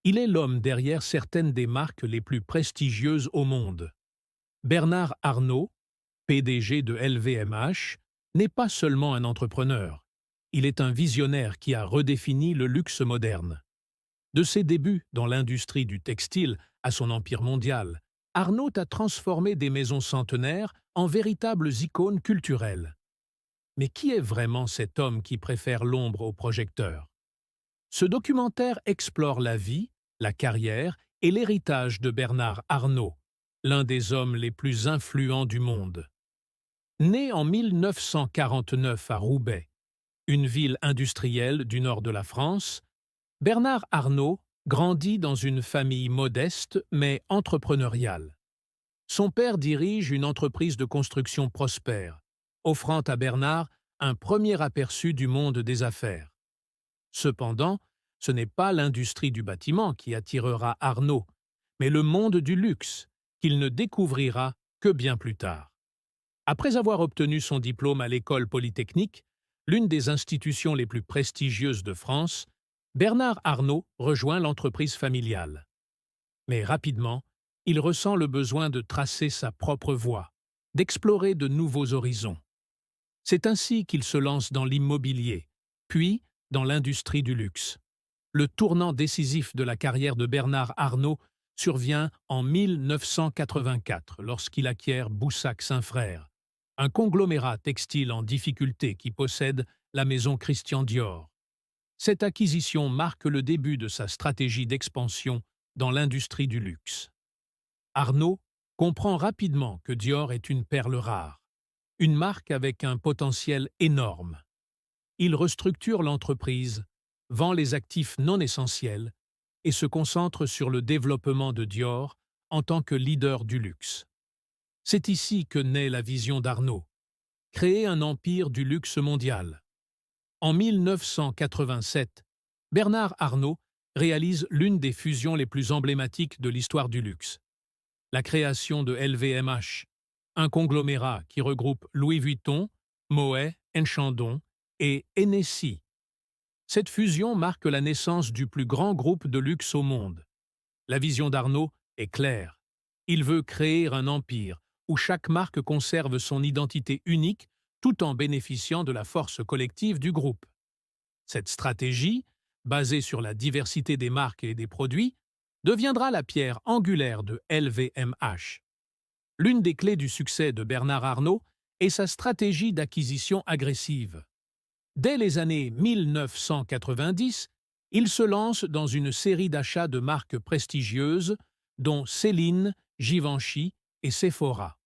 Il est l'homme derrière certaines des marques les plus prestigieuses au monde. Bernard Arnault, PDG de LVMH, n'est pas seulement un entrepreneur. Il est un visionnaire qui a redéfini le luxe moderne. De ses débuts dans l'industrie du textile à son empire mondial, Arnault a transformé des maisons centenaires en véritables icônes culturelles. Mais qui est vraiment cet homme qui préfère l'ombre au projecteur? Ce documentaire explore la vie, la carrière et l'héritage de Bernard Arnault, l'un des hommes les plus influents du monde. Né en 1949 à Roubaix, une ville industrielle du nord de la France, Bernard Arnault grandit dans une famille modeste mais entrepreneuriale. Son père dirige une entreprise de construction prospère, offrant à Bernard un premier aperçu du monde des affaires. Cependant, ce n'est pas l'industrie du bâtiment qui attirera Arnault, mais le monde du luxe, qu'il ne découvrira que bien plus tard. Après avoir obtenu son diplôme à l'École polytechnique, l'une des institutions les plus prestigieuses de France, Bernard Arnault rejoint l'entreprise familiale. Mais rapidement, il ressent le besoin de tracer sa propre voie, d'explorer de nouveaux horizons. C'est ainsi qu'il se lance dans l'immobilier, puis dans l'industrie du luxe. Le tournant décisif de la carrière de Bernard Arnault survient en 1984 lorsqu'il acquiert Boussac-Saint-Frères, un conglomérat textile en difficulté qui possède la maison Christian Dior. Cette acquisition marque le début de sa stratégie d'expansion dans l'industrie du luxe. Arnault comprend rapidement que Dior est une perle rare, une marque avec un potentiel énorme. Il restructure l'entreprise, vend les actifs non essentiels et se concentre sur le développement de Dior en tant que leader du luxe. C'est ici que naît la vision d'Arnault, créer un empire du luxe mondial. En 1987, Bernard Arnault réalise l'une des fusions les plus emblématiques de l'histoire du luxe. La création de LVMH, un conglomérat qui regroupe Louis Vuitton, Moet, Chandon et Hennessy. Cette fusion marque la naissance du plus grand groupe de luxe au monde. La vision d'Arnault est claire. Il veut créer un empire où chaque marque conserve son identité unique tout en bénéficiant de la force collective du groupe. Cette stratégie, basée sur la diversité des marques et des produits, deviendra la pierre angulaire de LVMH. L'une des clés du succès de Bernard Arnault est sa stratégie d'acquisition agressive. Dès les années 1990, il se lance dans une série d'achats de marques prestigieuses, dont Céline, Givenchy et Sephora.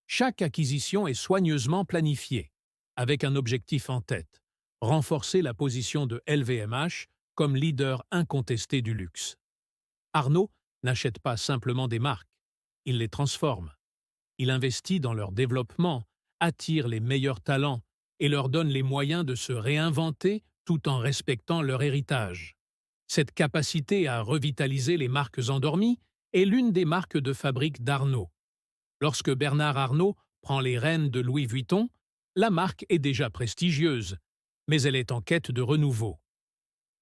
Chaque acquisition est soigneusement planifiée, avec un objectif en tête: renforcer la position de LVMH comme leader incontesté du luxe. Arnault n'achète pas simplement des marques, il les transforme. Il investit dans leur développement, attire les meilleurs talents et leur donne les moyens de se réinventer tout en respectant leur héritage. Cette capacité à revitaliser les marques endormies est l'une des marques de fabrique d'Arnault. Lorsque Bernard Arnault prend les rênes de Louis Vuitton, la marque est déjà prestigieuse, mais elle est en quête de renouveau.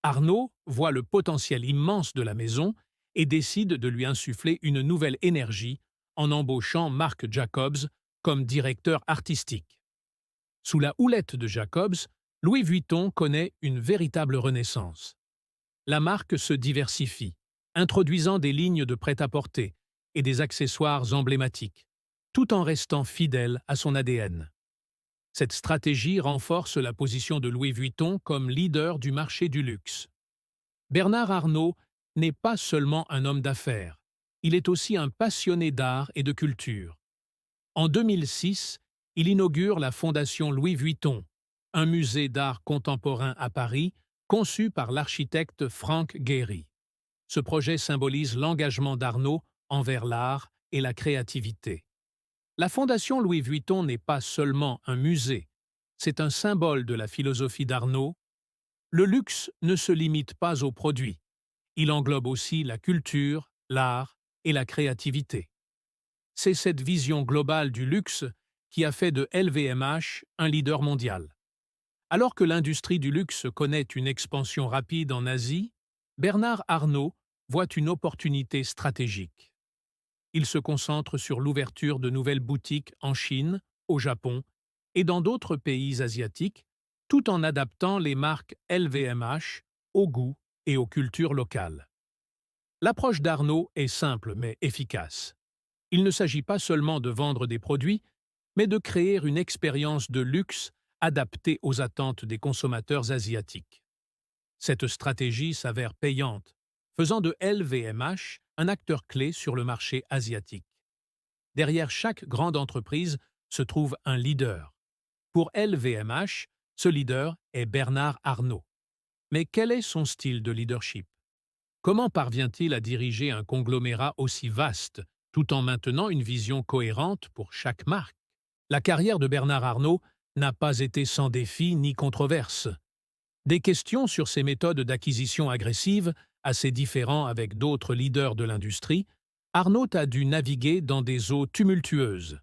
Arnault voit le potentiel immense de la maison et décide de lui insuffler une nouvelle énergie en embauchant Marc Jacobs comme directeur artistique. Sous la houlette de Jacobs, Louis Vuitton connaît une véritable renaissance. La marque se diversifie, introduisant des lignes de prêt-à-porter et des accessoires emblématiques, tout en restant fidèle à son ADN. Cette stratégie renforce la position de Louis Vuitton comme leader du marché du luxe. Bernard Arnault n'est pas seulement un homme d'affaires, il est aussi un passionné d'art et de culture. En 2006, il inaugure la Fondation Louis Vuitton, un musée d'art contemporain à Paris, conçu par l'architecte Frank Gehry. Ce projet symbolise l'engagement d'Arnault envers l'art et la créativité. La Fondation Louis Vuitton n'est pas seulement un musée, c'est un symbole de la philosophie d'Arnault. Le luxe ne se limite pas aux produits, il englobe aussi la culture, l'art et la créativité. C'est cette vision globale du luxe qui a fait de LVMH un leader mondial. Alors que l'industrie du luxe connaît une expansion rapide en Asie, Bernard Arnault voit une opportunité stratégique. Il se concentre sur l'ouverture de nouvelles boutiques en Chine, au Japon et dans d'autres pays asiatiques, tout en adaptant les marques LVMH au goût et aux cultures locales. L'approche d'Arnaud est simple mais efficace. Il ne s'agit pas seulement de vendre des produits, mais de créer une expérience de luxe adaptée aux attentes des consommateurs asiatiques. Cette stratégie s'avère payante, faisant de LVMH un acteur clé sur le marché asiatique. Derrière chaque grande entreprise se trouve un leader. Pour LVMH, ce leader est Bernard Arnault. Mais quel est son style de leadership? Comment parvient-il à diriger un conglomérat aussi vaste, tout en maintenant une vision cohérente pour chaque marque? La carrière de Bernard Arnault n'a pas été sans défis ni controverses. Des questions sur ses méthodes d'acquisition agressive, assez différents avec d'autres leaders de l'industrie, Arnault a dû naviguer dans des eaux tumultueuses.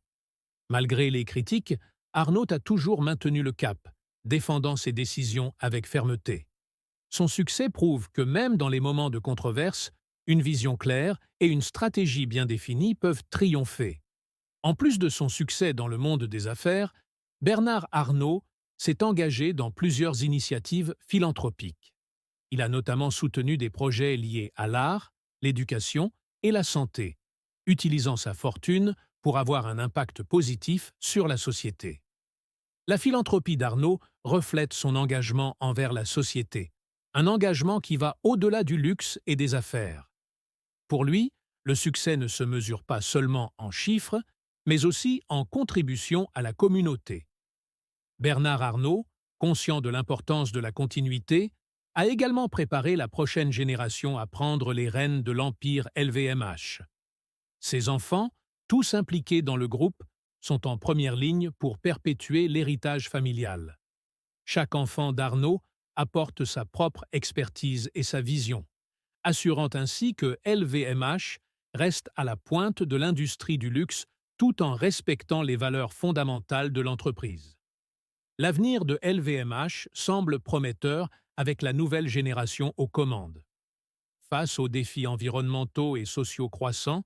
Malgré les critiques, Arnault a toujours maintenu le cap, défendant ses décisions avec fermeté. Son succès prouve que même dans les moments de controverse, une vision claire et une stratégie bien définie peuvent triompher. En plus de son succès dans le monde des affaires, Bernard Arnault s'est engagé dans plusieurs initiatives philanthropiques. Il a notamment soutenu des projets liés à l'art, l'éducation et la santé, utilisant sa fortune pour avoir un impact positif sur la société. La philanthropie d'Arnault reflète son engagement envers la société, un engagement qui va au-delà du luxe et des affaires. Pour lui, le succès ne se mesure pas seulement en chiffres, mais aussi en contribution à la communauté. Bernard Arnault, conscient de l'importance de la continuité, a également préparé la prochaine génération à prendre les rênes de l'empire LVMH. Ses enfants, tous impliqués dans le groupe, sont en première ligne pour perpétuer l'héritage familial. Chaque enfant d'Arnault apporte sa propre expertise et sa vision, assurant ainsi que LVMH reste à la pointe de l'industrie du luxe tout en respectant les valeurs fondamentales de l'entreprise. L'avenir de LVMH semble prometteur avec la nouvelle génération aux commandes. Face aux défis environnementaux et sociaux croissants,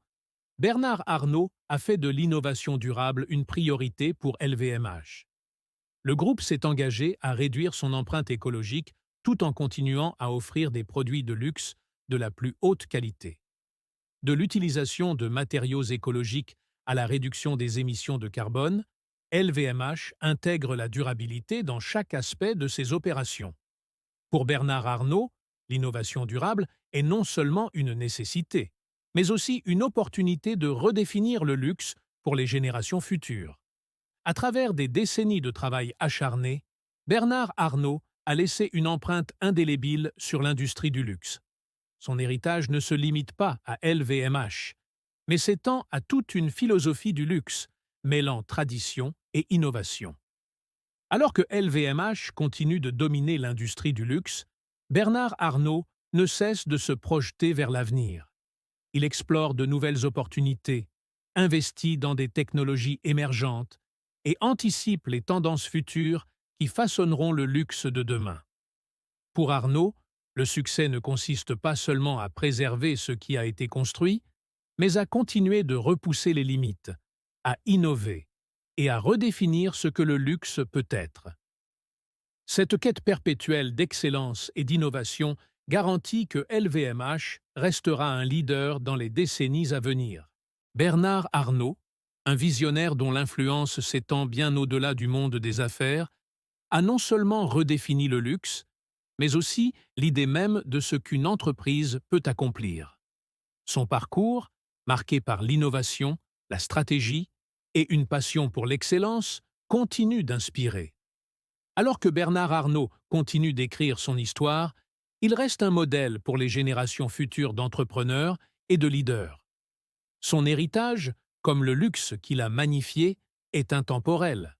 Bernard Arnault a fait de l'innovation durable une priorité pour LVMH. Le groupe s'est engagé à réduire son empreinte écologique tout en continuant à offrir des produits de luxe de la plus haute qualité. De l'utilisation de matériaux écologiques à la réduction des émissions de carbone, LVMH intègre la durabilité dans chaque aspect de ses opérations. Pour Bernard Arnault, l'innovation durable est non seulement une nécessité, mais aussi une opportunité de redéfinir le luxe pour les générations futures. À travers des décennies de travail acharné, Bernard Arnault a laissé une empreinte indélébile sur l'industrie du luxe. Son héritage ne se limite pas à LVMH, mais s'étend à toute une philosophie du luxe, mêlant tradition et innovation. Alors que LVMH continue de dominer l'industrie du luxe, Bernard Arnault ne cesse de se projeter vers l'avenir. Il explore de nouvelles opportunités, investit dans des technologies émergentes et anticipe les tendances futures qui façonneront le luxe de demain. Pour Arnault, le succès ne consiste pas seulement à préserver ce qui a été construit, mais à continuer de repousser les limites, à innover et à redéfinir ce que le luxe peut être. Cette quête perpétuelle d'excellence et d'innovation garantit que LVMH restera un leader dans les décennies à venir. Bernard Arnault, un visionnaire dont l'influence s'étend bien au-delà du monde des affaires, a non seulement redéfini le luxe, mais aussi l'idée même de ce qu'une entreprise peut accomplir. Son parcours, marqué par l'innovation, la stratégie et une passion pour l'excellence, continue d'inspirer. Alors que Bernard Arnault continue d'écrire son histoire, il reste un modèle pour les générations futures d'entrepreneurs et de leaders. Son héritage, comme le luxe qu'il a magnifié, est intemporel.